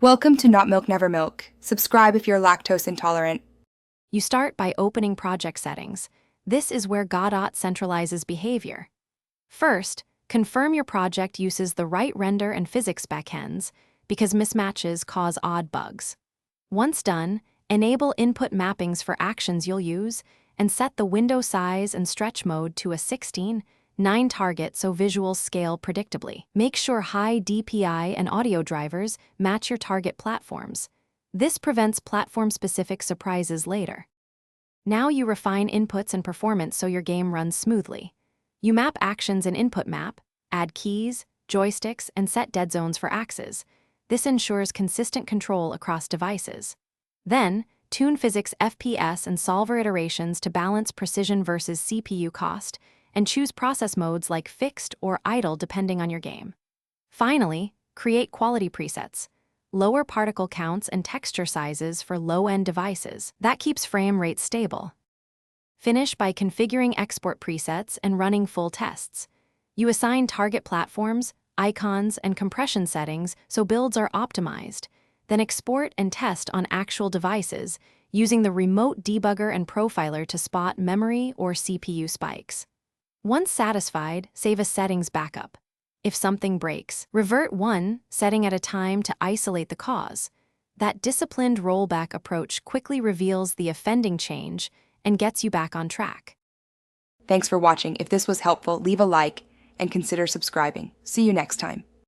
Welcome to Not Milk Never Milk. Subscribe if you're lactose intolerant. You start by opening project settings. This is where Godot centralizes behavior. First, confirm your project uses the right render and physics backends because mismatches cause odd bugs. Once done, enable input mappings for actions you'll use and set the window size and stretch mode to a 16:9 target so visuals scale predictably. Make sure high DPI and audio drivers match your target platforms. This prevents platform-specific surprises later. Now you refine inputs and performance so your game runs smoothly. You map actions in Input Map, add keys, joysticks, and set dead zones for axes. This ensures consistent control across devices. Then, tune physics FPS and solver iterations to balance precision versus CPU cost, and choose process modes like fixed or idle depending on your game. Finally, create quality presets. Lower particle counts and texture sizes for low-end devices. That keeps frame rates stable. Finish by configuring export presets and running full tests. You assign target platforms, icons, and compression settings so builds are optimized. Then export and test on actual devices using the remote debugger and profiler to spot memory or CPU spikes. Once satisfied, save a settings backup. If something breaks, revert one setting at a time to isolate the cause. That disciplined rollback approach quickly reveals the offending change and gets you back on track. Thanks for watching. If this was helpful, leave a like and consider subscribing. See you next time.